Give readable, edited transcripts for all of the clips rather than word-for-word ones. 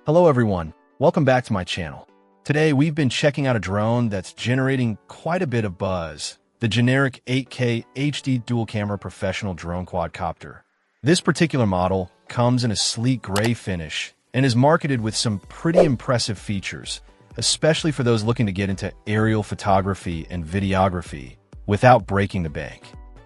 Hello everyone, welcome back to my channel. Today we've been checking out a drone that's generating quite a bit of buzz, the generic 8K HD dual camera professional drone quadcopter. This particular model comes in a sleek gray finish and is marketed with some pretty impressive features, especially for those looking to get into aerial photography and videography without breaking the bank.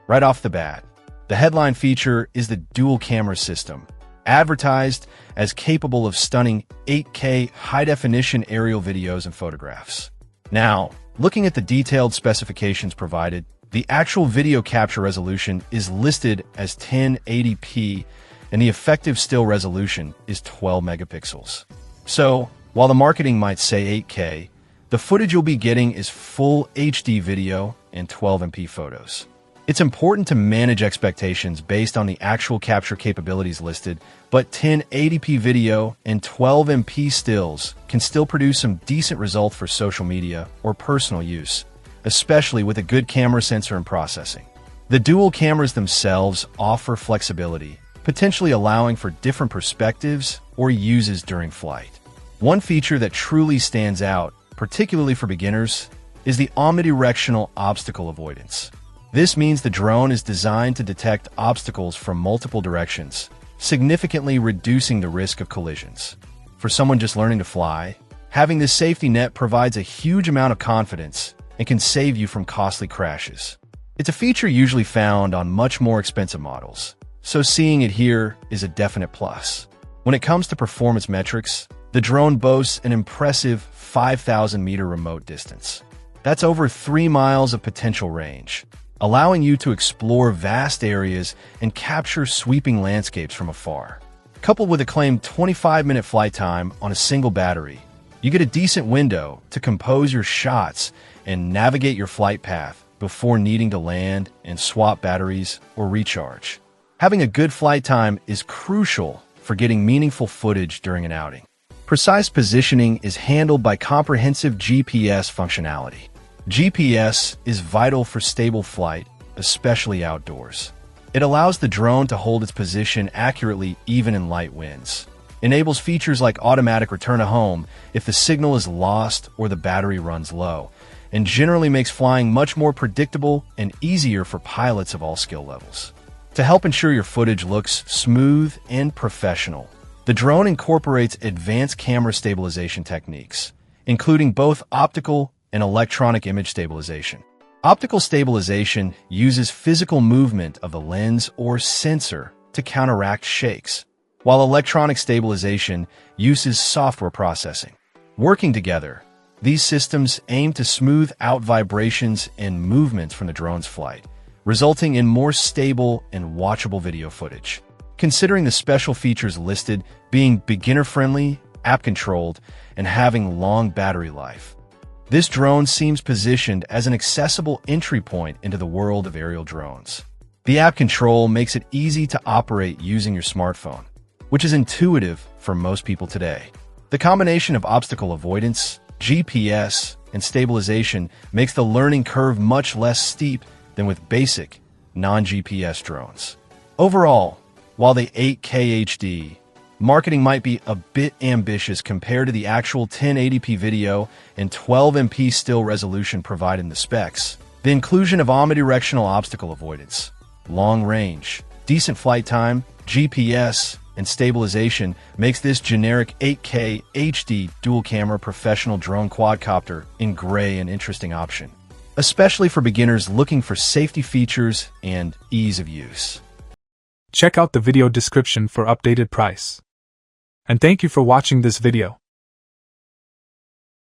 Right off the bat, the headline feature is the dual camera system, advertised as capable of stunning 8K high-definition aerial videos and photographs. Now, looking at the detailed specifications provided, the actual video capture resolution is listed as 1080p, and the effective still resolution is 12 megapixels. So, while the marketing might say 8K, the footage you'll be getting is full HD video and 12MP photos. It's important to manage expectations based on the actual capture capabilities listed, but 1080p video and 12MP stills can still produce some decent results for social media or personal use, especially with a good camera sensor and processing. The dual cameras themselves offer flexibility, potentially allowing for different perspectives or uses during flight. One feature that truly stands out, particularly for beginners, is the omnidirectional obstacle avoidance. This means the drone is designed to detect obstacles from multiple directions, significantly reducing the risk of collisions. For someone just learning to fly, having this safety net provides a huge amount of confidence and can save you from costly crashes. It's a feature usually found on much more expensive models, so seeing it here is a definite plus. When it comes to performance metrics, the drone boasts an impressive 5,000-meter remote distance. That's over 3 miles of potential range, allowing you to explore vast areas and capture sweeping landscapes from afar. Coupled with a claimed 25-minute flight time on a single battery, you get a decent window to compose your shots and navigate your flight path before needing to land and swap batteries or recharge. Having a good flight time is crucial for getting meaningful footage during an outing. Precise positioning is handled by comprehensive GPS functionality. GPS is vital for stable flight, especially outdoors. It allows the drone to hold its position accurately even in light winds. Enables features like automatic return to home if the signal is lost or the battery runs low, and generally makes flying much more predictable and easier for pilots of all skill levels. To help ensure your footage looks smooth and professional, the drone incorporates advanced camera stabilization techniques, including both optical and electronic image stabilization. Optical stabilization uses physical movement of the lens or sensor to counteract shakes, while electronic stabilization uses software processing. Working together, these systems aim to smooth out vibrations and movements from the drone's flight, resulting in more stable and watchable video footage. Considering the special features listed being beginner-friendly, app-controlled, and having long battery life, this drone seems positioned as an accessible entry point into the world of aerial drones. The app control makes it easy to operate using your smartphone, which is intuitive for most people today. The combination of obstacle avoidance, GPS, and stabilization makes the learning curve much less steep than with basic, non-GPS drones. Overall, while the 8K HD marketing might be a bit ambitious compared to the actual 1080p video and 12MP still resolution provided in the specs, the inclusion of omnidirectional obstacle avoidance, long range, decent flight time, GPS, and stabilization makes this generic 8K HD dual camera professional drone quadcopter in gray an interesting option, especially for beginners looking for safety features and ease of use. Check out the video description for updated price. And thank you for watching this video.